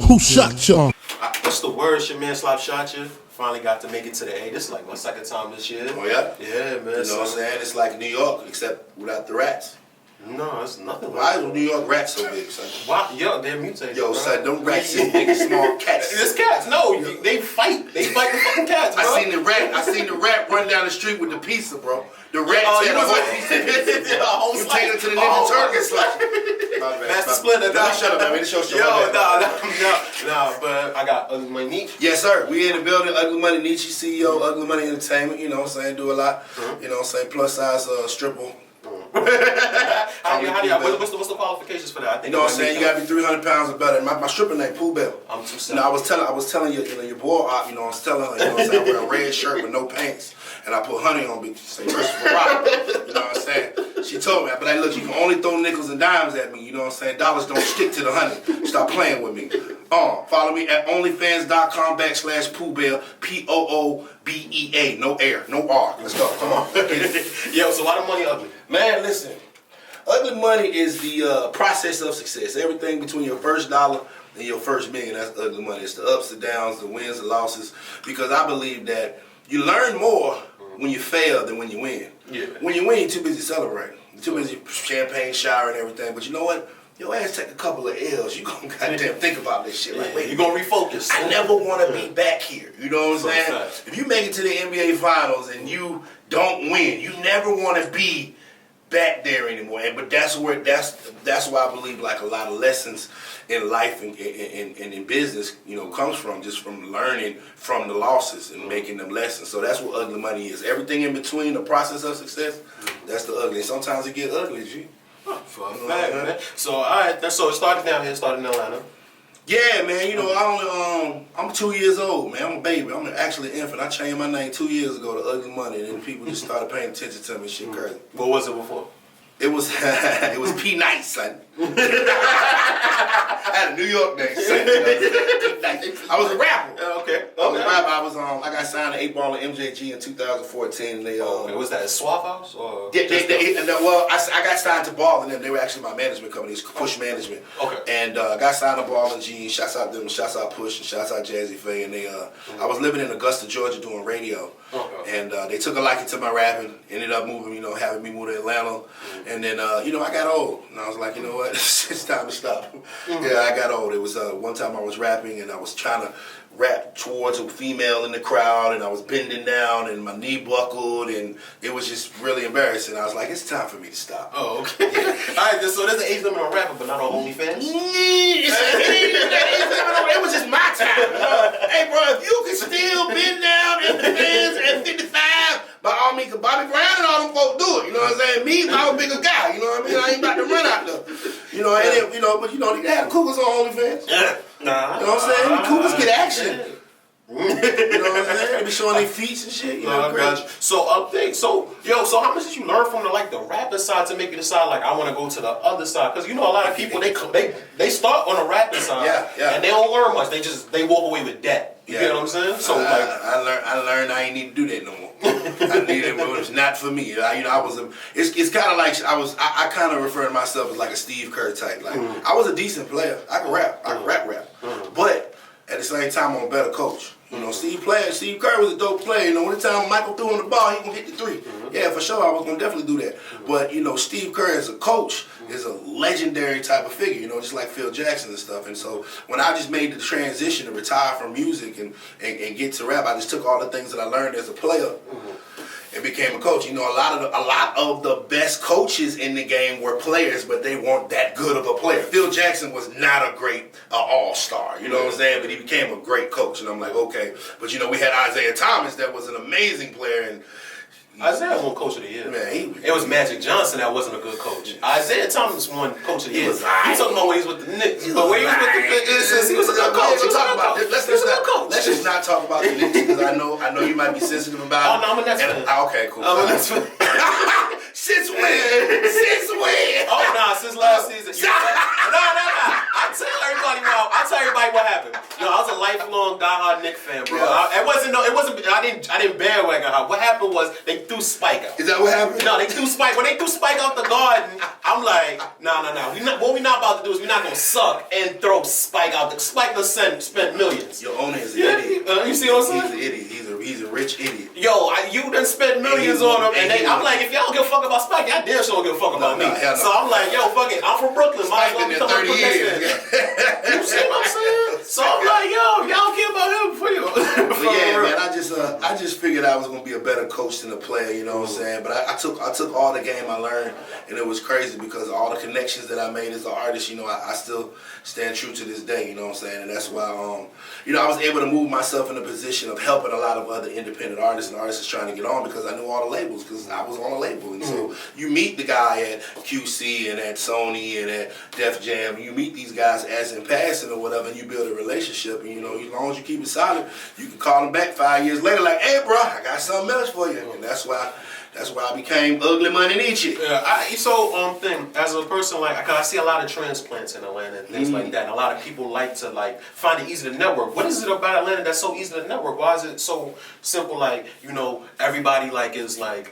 Who shot you? What's the word? Your man Slop shot you. Finally got to make it to the A. This is like my second time this year. Oh yeah? Yeah, man. You know what I'm saying? It's like New York, except without the rats. No, it's nothing. Why is New York rats so big, son? Why? Yo, they're mutated. Yo, son, them rats so big, small cats. It's cats. No, they fight. They fight the fucking cats, bro. I seen the rat run down the street with the pizza, bro. The rat had a whole piece of pizza. You take it to the Ninja Turkish like. Master Splinter. Shut up, man. This your show. Yo, no, but I got UglyMoneyNiche. Yes, sir. We in the building. UglyMoneyNiche, CEO, Ugly Money Entertainment. You know what I'm saying? Do a lot. You know what I'm saying? Plus size stripper. What's the qualifications for that? I think you know what I'm saying? You gotta be 300 pounds or better. My stripper name Pooh Bell. I'm too sad. You know, I was telling you, your boy, you know, I was telling her, you know what I'm saying, I wear a red shirt with no pants, and I put honey on me. Say Christopher Rock. You know what I'm saying? She told me, but like, look, you can only throw nickels and dimes at me. You know what I'm saying? Dollars don't stick to the honey. Stop playing with me. Follow me at onlyfans.com/PoohBell, POOBEA. No air, no R. Let's go. Come on. Yo, so why the money ugly? Man, listen. Ugly money is the process of success. Everything between your first dollar and your first million, that's ugly money. It's the ups and downs, the wins and losses. Because I believe that you learn more when you fail than when you win. Yeah. When you win, you're too busy celebrating. You're too busy champagne shower and everything. But you know what? Your ass take a couple of L's, you gonna goddamn think about this shit. Like, wait, you gonna refocus. I never want to be back here. You know what I'm saying? If you make it to the NBA Finals and you don't win, you never want to be back there anymore. But that's why I believe like a lot of lessons in life and in business, you know, comes from just from learning from the losses and making them lessons. So that's what ugly money is. Everything in between the process of success, that's the ugly. And sometimes it get ugly, G. For a fact, man. So alright, so it started down here, started in Atlanta. Yeah, man. You know, I'm 2 years old, man. I'm a baby. I'm actually an infant. I changed my name 2 years ago to Ugly Money, and then people just started paying attention to me. Shit, crazy. What was it before? It was P Nice, son. I had a New York name, son. I was a rapper. Okay. I was a rapper. I got signed to 8 Ball and MJG in 2014. And they was that a Swap House or? Well, I got signed to Ball and them. They were actually my management company. It's Push Management. Okay. And I got signed to Ball and G. Shouts out them. Shouts out Push and shouts out Jazzy Faye. And they I was living in Augusta, Georgia, doing radio. Okay. And they took a liking to my rapping. Ended up moving, you know, having me move to Atlanta. And then, you know, I got old. And I was like, you know what? It's time to stop. Yeah, I got old. It was one time I was rapping and I was trying to rap towards a female in the crowd and I was bending down and my knee buckled and it was just really embarrassing. I was like, it's time for me to stop. Oh, okay. Yeah. All right, so there's an age limit on rapping, but not on OnlyFans? It was just my time. You know? Hey, bro, if you can still bend down in the fans at 55, by all means, Bobby Brown and all them folks do it. You know what I'm saying? Me, I'm a bigger guy. You know what I mean? I ain't about to run out there. You know, and then, you know, but you know, they had Cougars on OnlyFans. Nah. You know what I'm saying? Cougars get action. You know what I'm saying? They be showing their feet and shit. You know, crazy. So so how much did you learn from the rapping side to make you decide like I want to go to the other side? Because you know a lot of people they start on the rapping side, and they don't learn much. They walk away with debt. You get what I'm saying? So I learned I ain't need to do that no more. I needed it, but it's not for me. It's kind of like I kind of refer to myself as like a Steve Kerr type. Like I was a decent player. I can rap. I can rap. But at the same time, I'm a better coach. You know, Steve Kerr was a dope player. You know, anytime Michael threw on the ball, he gonna hit the three. Yeah, for sure, I was gonna definitely do that. But you know, Steve Kerr as a coach is a legendary type of figure. You know, just like Phil Jackson and stuff. And so when I just made the transition to retire from music and get to rap, I just took all the things that I learned as a player. And became a coach. You know, a lot of the best coaches in the game were players, but they weren't that good of a player. Phil Jackson was not a great all-star, you know what I'm saying? But he became a great coach, and I'm like, okay. But you know, we had Isaiah Thomas that was an amazing player, and Isaiah won Coach of the Year. Man, it was Magic Johnson that wasn't a good coach. Isaiah Thomas won Coach of the Year. He talking about when he was with the Knicks, but when he was with the Knicks, he was a good coach. Let's just not talk about the Knicks because I know you might be sensitive about it. Oh no, I'm a Nets fan. Okay, cool. I'm a Nets fan. Since when? Since when? Oh nah, since last season. No. I'll tell everybody what happened. You know, I was a lifelong diehard Knicks fan, bro. Yeah. I didn't bandwagon her. What happened was they threw Spike out. Is that what happened? No, they threw Spike. When they threw Spike out the Garden, I'm like, no. What we not about to do is we're not gonna suck and throw Spike out. Spike done spent millions. Your owner is an idiot. You see what I'm saying? He's an idiot. He's a rich idiot. Yo, you done spent millions on him, and I'm like, if y'all don't give a fuck about Spike, y'all damn sure don't give a fuck about me. So I'm like, yo, fuck it. I'm from Brooklyn. Might as well become a Brooklyn fan. You see what I'm saying? So I'm like, yo, y'all don't care about him for you. Yeah, man. I just figured I was gonna be a better coach than a player. You know what I'm saying? But I took all the game I learned, and it was crazy because all the connections that I made as an artist. You know, I still stand true to this day. You know what I'm saying? And that's why I was able to move myself in a position of helping a lot of other independent artists and artists trying to get on because I knew all the labels because I was on a label. And so you meet the guy at QC and at Sony and at Def Jam. You meet these guys as in passing or whatever, and you build a relationship. And as long as you keep it solid, you can call them back 5 years later like, hey, bro, I got something else for you. And that's why I became UglyMoneyNiche. Yeah, as a person, cause I see a lot of transplants in Atlanta and things like that, and a lot of people like to find it easy to network. What is it about Atlanta that's so easy to network? Why is it so simple? Everybody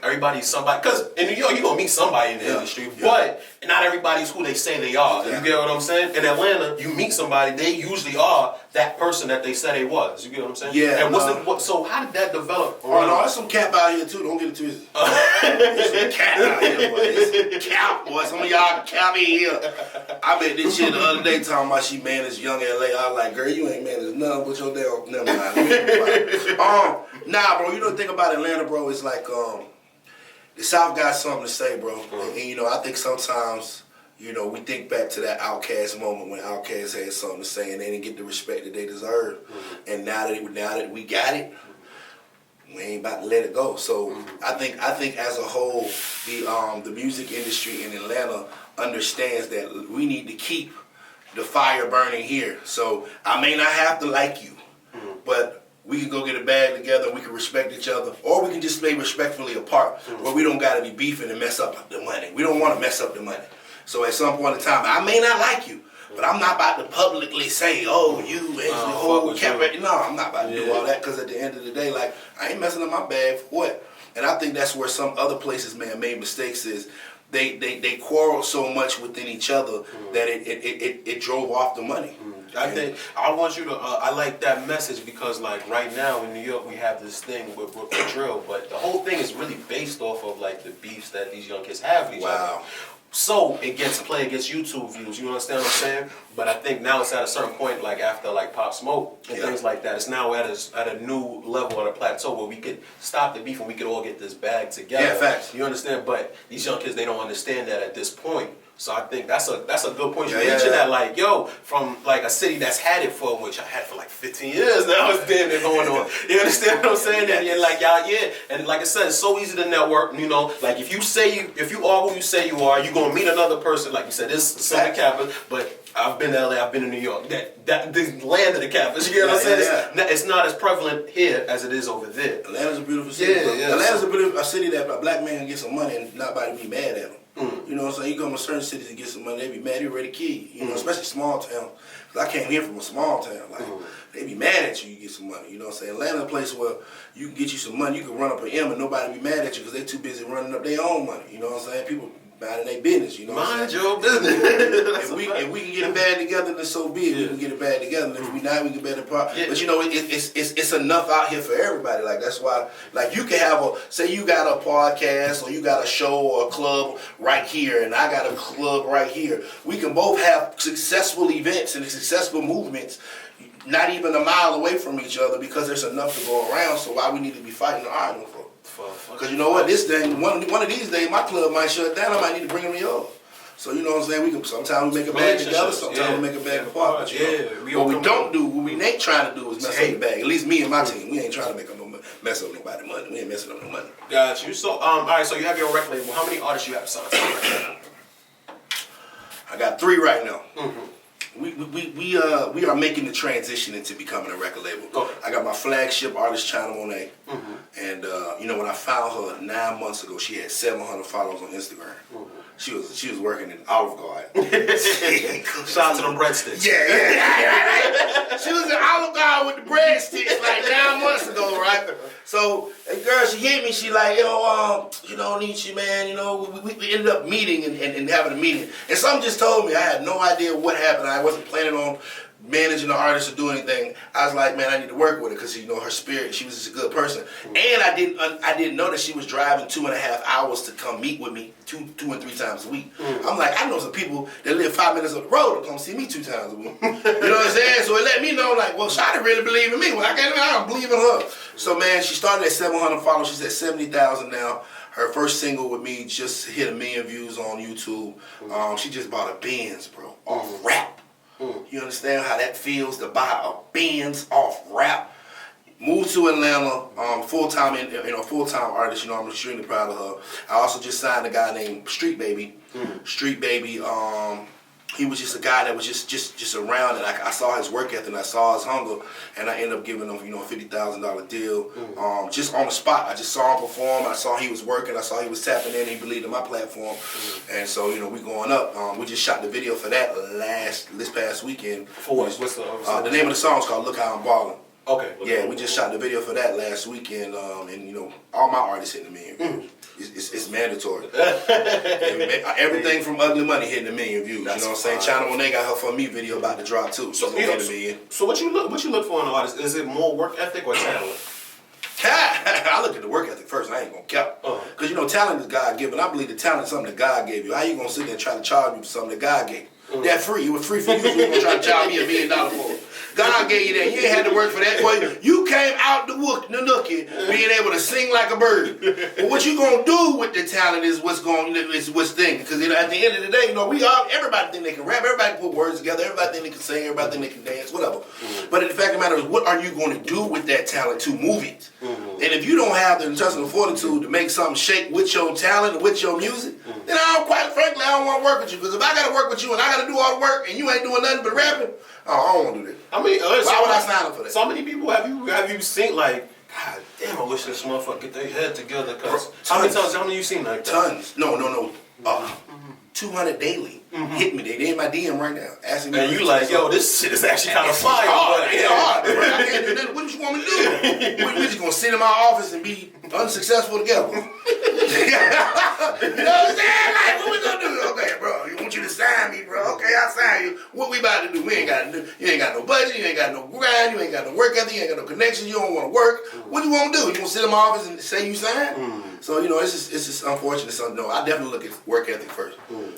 everybody's somebody. Cause in New York, you gonna meet somebody in the industry, but not everybody's who they say they are. Yeah. You get what I'm saying? In Atlanta, you meet somebody, they usually are that person that they said they was. You get what I'm saying? Yeah. And so how did that develop? Oh no, there's some cap out here too. Don't get it twisted. There's some cap out here, boy. There's some cap, boy. Some of y'all cap in here. I bet this shit the other day talking about she managed Young LA. I was like, girl, you ain't managed nothing but your damn. Never mind. Nah, bro. The thing about Atlanta, bro, is the South got something to say, bro. And I think sometimes. We think back to that Outkast moment when Outkast had something to say and they didn't get the respect that they deserve. And now that we got it, we ain't about to let it go. So I think as a whole, the music industry in Atlanta understands that we need to keep the fire burning here. So I may not have to like you, but we can go get a bag together, we can respect each other, or we can just stay respectfully apart where we don't gotta be beefing and mess up the money. We don't wanna mess up the money. So at some point in time, I may not like you, but I'm not about to publicly say, oh, you and the whole campaign. No, I'm not about to do all that because at the end of the day, I ain't messing up my bag for what? And I think that's where some other places may have made mistakes is they quarrel so much within each other that it drove off the money. I want you to, I like that message because right now in New York we have this thing with Brooklyn Drill, but the whole thing is really based off of the beefs that these young kids have with each other. So it gets YouTube views, you understand what I'm saying? But I think now it's at a certain point, after Pop Smoke and things like that, it's now at a new level, at a plateau where we could stop the beef and we could all get this bag together. Yeah, facts. You understand? But these young kids, they don't understand that at this point. So I think that's a good point. You're reaching that from a city that's had it for, which I had for 15 years now, it's damn near going on. You understand what I'm saying? And you're and like I said, it's so easy to network, if you are who you say you are, you're gonna meet another person, like you said, this is Southern Kappa, but I've been to LA, I've been to New York. That the land of the Kappas, you get what I'm saying? It's not as prevalent here as it is over there. Atlanta's a beautiful city. Atlanta's a city that a black man can get some money and not nobody be mad at him. You know what I'm saying? You go to certain cities and get some money, they be mad, you ready to kill you. Especially small town. Cause I came here from a small town. They be mad at you get some money. You know what I'm saying? Atlanta's a place where you can get you some money, you can run up an M and nobody be mad at you because they too busy running up their own money. You know what I'm saying? People minding their business, Mind your business. If we can get it bad together, then so be it. We can get it bad together. And if we not, we can better part. But it's enough out here for everybody. That's why, you can have say you got a podcast or you got a show or a club right here, and I got a club right here. We can both have successful events and successful movements, not even a mile away from each other because there's enough to go around. So why we need to be fighting or arguing for? Because you know what, this thing, one of these days, my club might shut down. I might need to bring them to yours. So you know what I'm saying? Sometimes we make a bag together, sometimes we make a bag apart. But what we don't do, what we ain't trying to do is mess up the bag. At least me and my team, we ain't trying to mess up nobody's money. We ain't messing up no money. Got you. So all right. So you have your record label. How many artists you have signed right now? I got 3 right now. We are making the transition into becoming a record label. Okay. I got my flagship artist, China Monet, and when I found her 9 months ago, she had 700 followers on Instagram. She was working in Olive Garden. Shout out to them breadsticks. Yeah. She was in Olive Garden with the breadsticks like 9 months ago, right? So, a girl, she hit me. She like, Niche, man, we ended up meeting and having a meeting. And something just told me. I had no idea what happened. I wasn't planning on managing the artist or do anything. I was like, man, I need to work with her because her spirit. She was just a good person, and I didn't know that she was driving 2.5 hours to come meet with me two and 3 times a week. I'm like, I know some people that live 5 minutes up the road to come see me 2 times a week. You know what I'm saying? So it let me know, like, well, Shawty really believe in me. Well, I don't believe in her. So man, she started at 700 followers. She's at 70,000 now. Her first single with me just hit 1 million views on YouTube. She just bought a Benz, bro, off rap. You understand how that feels to buy a Benz off rap? Moved to Atlanta, full-time artist. I'm extremely proud of her. I also just signed a guy named Street Baby. Street Baby, he was just a guy that was just around, and I saw his work ethic, and I saw his hunger, and I ended up giving him, a $50,000 deal, just on the spot. I just saw him perform. I saw he was working. I saw he was tapping in. He believed in my platform, and so we going up. We just shot the video for that this past weekend. For what? What's the name of the song is called "Look How I'm Ballin'." Okay. Yeah, we just shot the video for that last weekend, and all my artists hitting 1 million. It's mandatory. Everything from Ugly Money hitting 1 million views. That's, you know what I'm saying? China Monet got her For Me video about to drop too. So gonna hit 1 million. So what you look for in an artist? Is it more work ethic or talent? I look at the work ethic first. I ain't gonna cap. Because talent is God given. I believe the talent is something that God gave you. How you gonna sit there and try to charge me for something that God gave you? That free. It was free for you. So you gonna try to charge me $1 million for it? God gave you that. You ain't had to work for that. Boy, you came out the nookie being able to sing like a bird. But what you gonna do with the talent is what's thing. Because at the end of the day, everybody think they can rap, everybody can put words together, everybody think they can sing, everybody think they can dance, whatever. But the fact of the matter is, what are you going to do with that talent to move it? And if you don't have the intestinal fortitude to make something shake with your talent and with your music, then quite frankly, I don't want to work with you. Because if I got to work with you and I got to do all the work and you ain't doing nothing but rapping, I don't want to do that. Why would I sign up for that? So many people have you seen like, God damn, I wish this motherfucker get their head together. Cause how many you seen like that? Tons. No. 200 daily. Hit me. They in my DM right now. Asking me. And you like, yo, this shit is actually kind of fire. Hard. I can't do nothing. What you want me to do? We just gonna sit in my office and be unsuccessful together. You know what I'm saying? Like, what we gonna do? Okay, bro. You want you to sign me, bro? Okay, I'll sign you. What we about to do? We ain't got to do. You ain't got no budget. You ain't got no grind. You ain't got no work ethic. You ain't got no connections. You don't want to work. What you want to do? You want to sit in my office and say you sign? So it's just unfortunate. So no, I definitely look at work ethic first.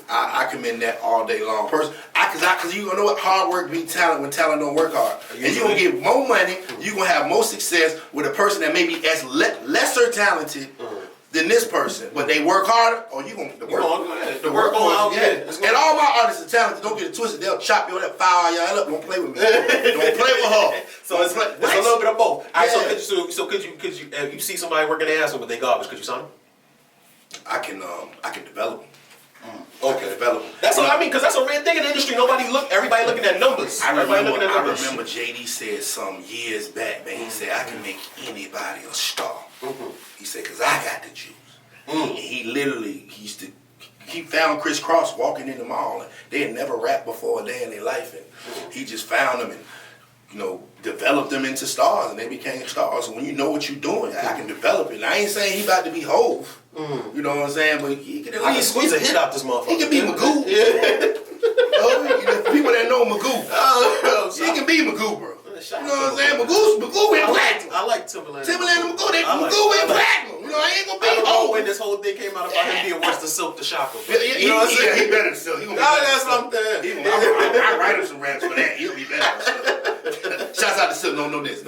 I commend that all day long. Because you know what? Hard work beat talent when talent don't work hard. And you're going to get more money, you're going to have more success with a person that may be as lesser talented than this person, but they work harder, or you going to work on And all my artists are talented. Don't get it twisted. They'll chop you on that fire y'all up. Don't play with me. Don't play with her. So it's a little bit of both. All right, so could you if you see somebody working their ass off with their garbage, could you sign them? I can develop them. Okay, that's what I mean, because that's a real thing in the industry. Everybody looking at numbers. I remember JD said some years back, man. He said, I can make anybody a star. He said, because I got the juice. He found Chris Cross walking in the mall, and they had never rapped before a day in their life, and he just found them and developed them into stars, and they became stars. So when you know what you're doing, I can develop it. And I ain't saying he about to be Hove. You know what I'm saying? But he can at least squeeze a hit out this motherfucker. He can be Magoo. People that know Magoo. He can be Magoo, bro. You know what I'm saying? Magoo went platinum. I like Timberland. Timberland and Magoo, Magoo went platinum. I ain't gonna be Hove. When this whole thing came out about him being worse than Silk the Shocker. You know what I'm saying? He better than Silk. That's what I'm saying. I write him some raps for that. He'll be better than Silk. Shouts out to Silk. No, know this.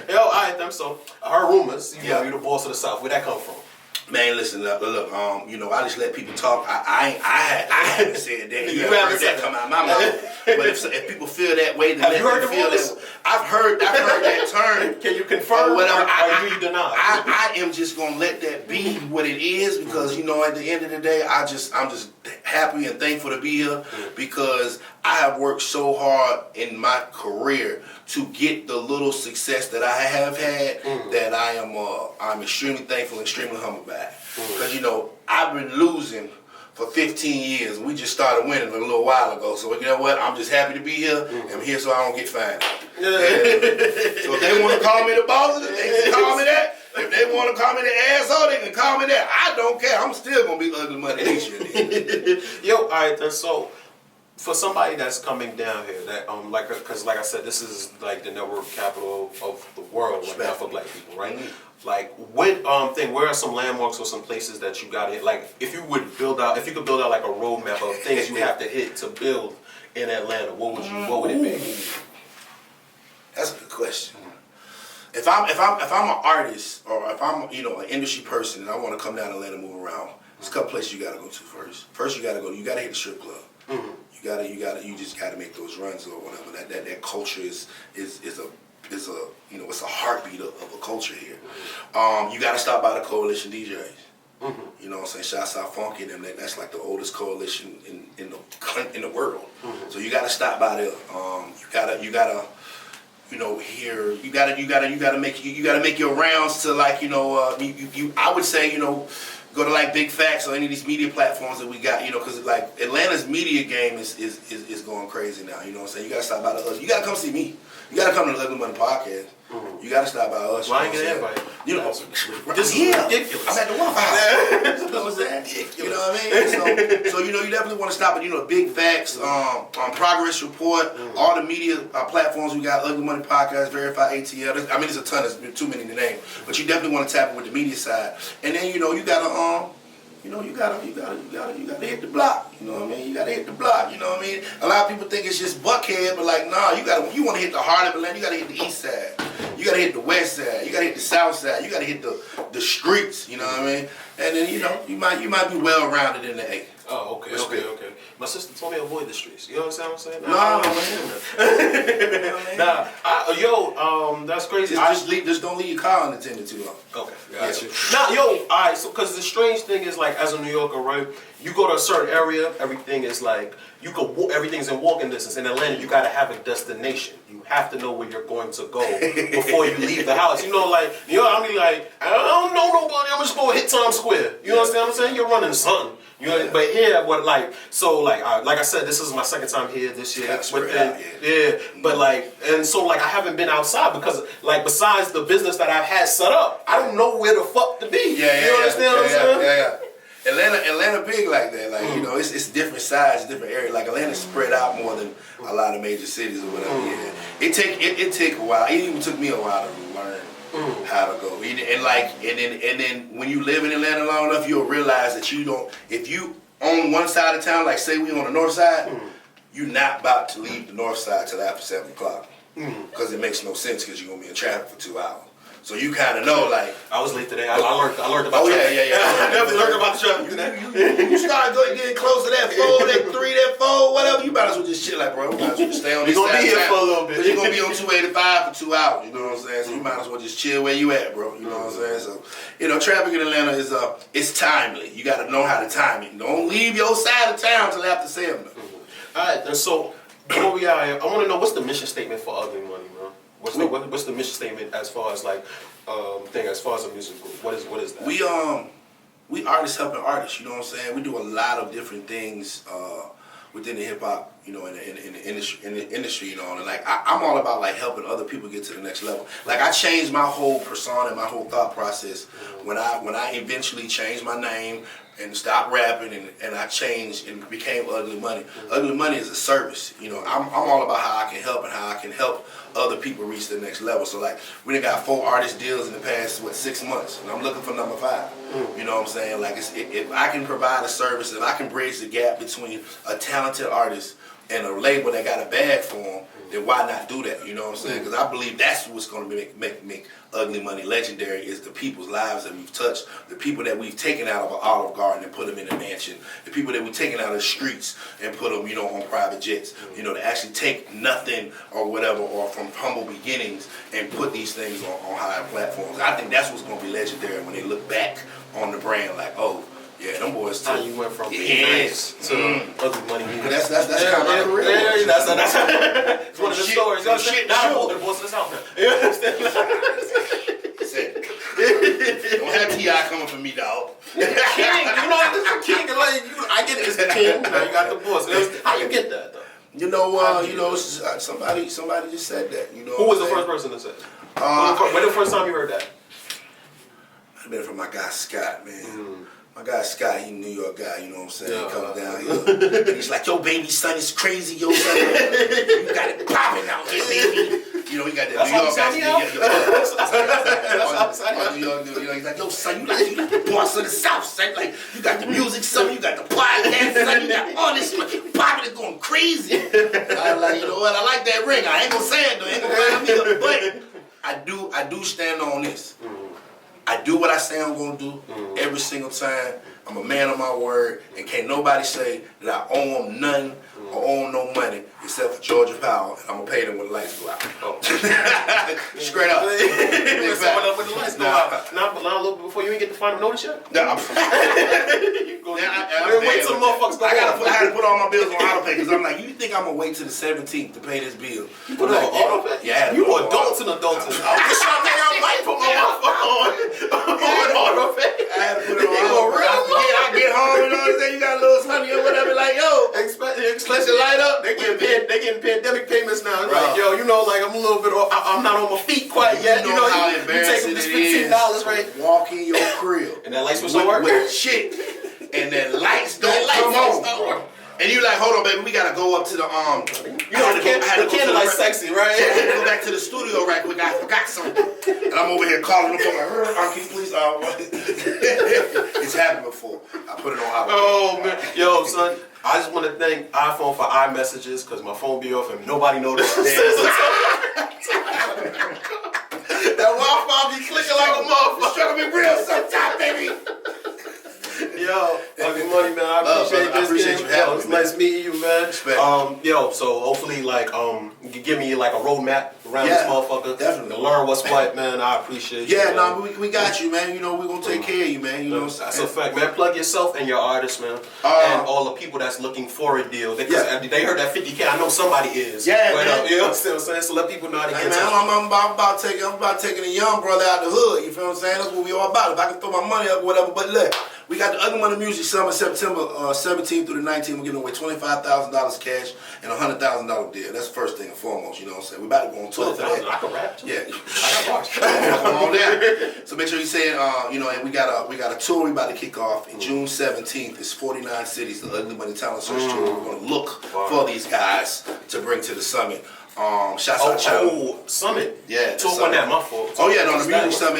Yo, alright, them. So I heard rumors. You're the boss of the South. Where'd that come from? Man, listen, look, I just let people talk. I haven't said that. You haven't heard that come out of my mouth. But if people feel that way, then have you heard the rumors? I've heard that term. Can you confirm or do you deny? I am just gonna let that be what it is because at the end of the day, I'm just happy and thankful to be here because I have worked so hard in my career to get the little success that I have had that I'm extremely thankful and extremely humble by. Because I've been losing for 15 years. We just started winning a little while ago. So you know what? I'm just happy to be here. I'm here so I don't get fined. Yeah. So if they want to call me the boss, they can call me that. If they want to call me the asshole, they can call me that. I don't care. I'm still gonna be UglyMoneyNiche. Yo, all right. Then so, for somebody that's coming down here, that because like I said, this is like the network capital of the world right now for Black people, right? Like, what where are some landmarks or some places that you got to hit? Like, if you could build out like a roadmap of things you have to hit to build in Atlanta, what would it be? That's a good question. If I'm an artist or if I'm an industry person and I want to come down to Atlanta, move around, there's a couple places you got to go to first. First, you got to hit the strip club. You just gotta make those runs or whatever. That culture is a it's a heartbeat of a culture here. You gotta stop by the Coalition DJs. You know what I'm saying? Shouts out Funky and them. That's like the oldest coalition in the world. So you gotta stop by there. You gotta make your rounds to like I would say go to like Big Facts or any of these media platforms that we got, because like Atlanta's media game is going crazy now. You know what I'm saying? You gotta stop by us. You gotta come see me. You gotta come to the Ugly Money podcast. You gotta stop by us. Why ain't get everybody? This is ridiculous. I'm at the Waffle House. You know what I'm saying? You know what I mean? So you definitely want to stop at Big Facts, Progress Report, all the media platforms we got. Ugly Money Podcast, Verified ATL. There's a ton. There's too many to name. But you definitely want to tap in with the media side. And then you gotta you gotta hit the block. You know what I mean? You gotta hit the block. You know what I mean? A lot of people think it's just Buckhead, but like, nah, you want to hit the heart of Atlanta. You gotta hit the east side. You gotta hit the west side. You gotta hit the south side. You gotta hit the streets. You know what I mean? And then you might be well rounded in the A. Oh, okay. My sister told me to avoid the streets. You know what I'm saying? That's crazy. Just don't leave your car unattended too long. Okay, got you. Now, alright, so because the strange thing is, like, as a New Yorker, right? You go to a certain area, everything is like everything's in walking distance. In Atlanta, you gotta have a destination. You have to know where you're going to go before you leave the house. I don't know nobody. I'm just gonna hit Times Square. You understand what I'm saying? You're running something. But here, like I said, this is my second time here this year. But I haven't been outside because, like, besides the business that I've had set up, I don't know where the fuck to be. You understand what I'm saying? Yeah. Atlanta big like that. Like, it's different size, different area. Like, Atlanta's spread out more than a lot of major cities or whatever. Yeah. It take a while. It even took me a while to learn how to go. And then when you live in Atlanta long enough, you'll realize that if you on one side of town, like say we on the north side, you're not about to leave the north side till after 7 o'clock. Because it makes no sense because you're gonna be in traffic for 2 hours. So you kind of know, like, I was late today. I learned about traffic. I definitely learned about traffic today. You start getting close to that 4, that 3, that 4, whatever. You might as well just chill, like, bro. You might as well just stay on this side. You're gonna be here for a little bit. You're gonna be on 285 for 2 hours. You know what I'm saying? So you might as well just chill where you at, bro. You know what I'm saying? So traffic in Atlanta is it's timely. You got to know how to time it. Don't leave your side of town till after 7. All right. And so before we out here, I want to know what's the mission statement for Ugly Money, bro. What's the mission statement as far as like as far as a music group? What is that? We artists helping artists. You know what I'm saying? We do a lot of different things within the hip hop, in the industry, and like I'm all about like helping other people get to the next level. Like I changed my whole persona, my whole thought process when I eventually changed my name and stopped rapping and I changed and became Ugly Money. Ugly Money is a service. I'm all about how I can help and how I can help other people reach the next level. So like we done got 4 artist deals in the past 6 months, and I'm looking for number 5. You know what I'm saying? Like if I can provide a service, if I can bridge the gap between a talented artist and a label that got a bag for them, then why not do that? You know what I'm saying? Because I believe that's what's going to make Ugly Money legendary is the people's lives that we've touched, the people that we've taken out of an Olive Garden and put them in a mansion, the people that we've taken out of the streets and put them, on private jets, to actually take nothing or whatever or from humble beginnings and put these things on higher platforms. I think that's what's going to be legendary when they look back on the brand like, oh, yeah, them boys too. How you went from to Ugly Money. That's kind of my career. That's it's one of the stories. Now I'm holding the voice of this out. You understand? Don't have T.I. coming for me, dog. king. You know, this is the king. Like, I get it. It's the king. Now you got the boss. How you get that though? Somebody just said that. You know, who was the first person to say it? When the first time you heard that? I've been from my guy Scott, man. My guy Scott, he a New York guy, you know what I'm saying? He comes down here and he's like, yo, baby, son, it's crazy, yo, son. You got it popping out here, baby. You know, he got that New York accent. New York, he's like, yo, son, you like the boss of the South, son. Like, you got the music, son, you got the podcast, son, you got all this shit. You popping it going crazy. And I'm like, you know what? I like that ring. I ain't gonna say it, though. I ain't gonna lie me up. But I do stand on this. I do what I say I'm gonna do every single time. I'm a man of my word, and can't nobody say that I owe them nothing or owe them no money except for Georgia Power, and I'm gonna pay them when the lights go out. Straight up. When the lights go out. Now a little bit before you even get the final notice yet? No, wait till the motherfuckers go. I gotta put all my bills on auto pay because I'm like, you think I'm gonna wait till the 17th to pay this bill? You put it on auto pay? Yeah. You adults and adults. I'm just trying to I might put my motherfucker on auto pay. I had to put it on auto pay. I get home and all that, you got a little money or whatever, like, yo, Expect the light up. They getting pandemic payments now. It's like, yo, you know, like I'm a little bit off, I'm not on my feet quite yet. You know how you embarrassing take it $15, right? Walk in your crib. And that light switch don't work? With shit. And then lights don't come on. And you like, hold on, baby, we gotta go up to the You know the candlelight's sexy, right? So I had to go back to the studio right quick. I forgot something, and I'm over here calling them phone like, can you please? It's happened before. I put it on auto. Oh man, yo, son, I just want to thank iPhone for iMessages because my phone be off and nobody notices. That Wi-Fi be clicking like a motherfucker. It's trying to be real sometime, baby. Yo, Ugly Money, man, I appreciate you having me. It's nice meeting you, man. Respect. Yo, so hopefully, like, you can give me like a roadmap around this motherfucker. Definitely. To learn what's what, man. I appreciate you. Yeah, no, we got you, man. You know, we're gonna take care of you, man. You know, that's a fact, man. Plug yourself and your artists, man, and all the people that's looking for a deal. They heard that 50K. I know somebody is. Yeah, man. You know what I'm saying? So let people know how to get. I'm about taking a young brother out the hood. You feel what I'm saying? That's what we all about. If I can throw my money up, or whatever. But look. We got the Ugly Money Music Summit September 17th through the 19th. We're giving away $25,000 cash and a $100,000 deal. That's the first thing and foremost, you know what I'm saying? We about to go on tour for that. I can rap too. Yeah. I got bars. Come on down. So make sure you say it, you know, and we got a tour we about to kick off in June 17th. It's 49 cities, the Ugly Money Talent Search Tour. We're going to look for these guys to bring to the summit. Shouts out Summit. Yeah. Tour wasn't that my fault. Oh yeah, no, the music summit,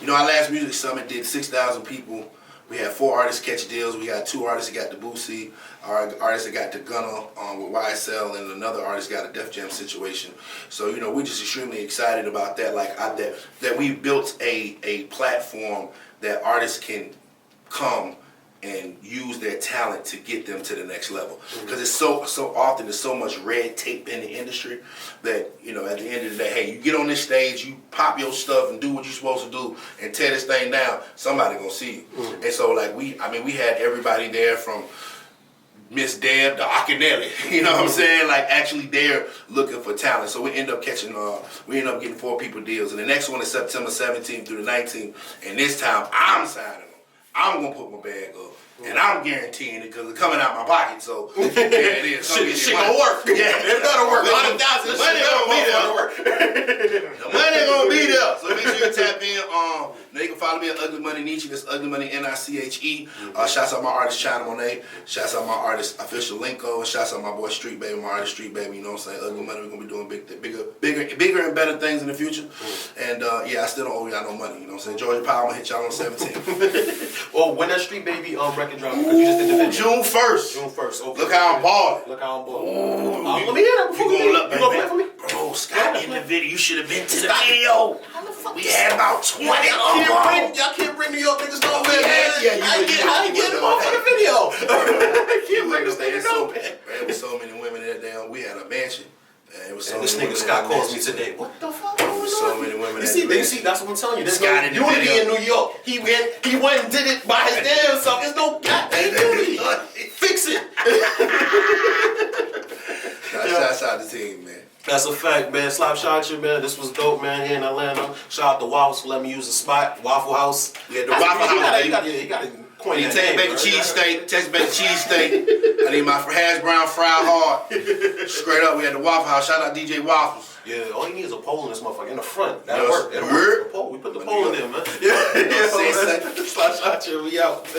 you know, our last music summit did 6,000 people. We had 4 artists catch deals. We got 2 artists that got the Boosie, our artist that got the Gunna with YSL, and another artist got a Def Jam Situation. So, you know, we're just extremely excited about that. Like that we built a platform that artists can come and use their talent to get them to the next level. Because it's so often there's so much red tape in the industry that, you know, at the end of the day, hey, you get on this stage, you pop your stuff and do what you're supposed to do and tear this thing down, somebody gonna see you. And so like we had everybody there from Miss Deb to Akinelli, you know what I'm saying? Like actually there looking for talent. So we end up getting 4 people deals. And the next one is September 17th through the 19th. And this time I'm signing them. I'm gonna put my bag up. And I'm guaranteeing it because it's coming out my pocket. So yeah, it is. Shit gonna work. Yeah, it better work. $100,000. The money gonna be there. The money gonna be there. So make sure you tap in. Now you can follow me at UglyMoneyNiche. That's UglyMoneyNiche. Shouts out my artist China Monet. Shouts out my artist Official Linko. And shouts out my boy Street Baby, my artist Street Baby. You know what I'm saying? Ugly Money. We're gonna be doing bigger and better things in the future. And yeah, I still don't owe y'all no money. You know what I'm saying? Georgia Power, I'm gonna hit y'all on 17. Well, when that Street Baby record drop, because you just did the video. June 1st. June 1st. Okay. Look how I'm balling. Look how I'm balling. Let me hear that before you gonna play it for me? Bro, Scott in the video. You should have been to the video. We had about 20 of them. Y'all can't bring New York niggas nowhere, man. I ain't getting them off for the video. I can't bring this nigga nowhere. There was so many women that damn. We had a mansion. It was so this nigga Scott calls me today. What the fuck? So many women. You see, that's what I'm telling you. There's Scott no unity in New York. He went and did it by his damn self. There's no goddamn unity. Fix it. Shouts out the team, man. That's a fact, man. Slap shot you, man. This was dope, man, here in Atlanta. Shout out to Waffles for letting me use the spot. Waffle House. Yeah, the Waffle House. You gotta Point I need Texas bacon cheesesteak. Texas bacon cheesesteak. I need my hash brown fried hard. Straight up, we had the Waffle House. Shout out DJ Waffles. Yeah, all you need is a pole in this motherfucker in the front. That'll work. That'll work. The pole. We put the pole in there, man. Yeah. Slash out here, we out.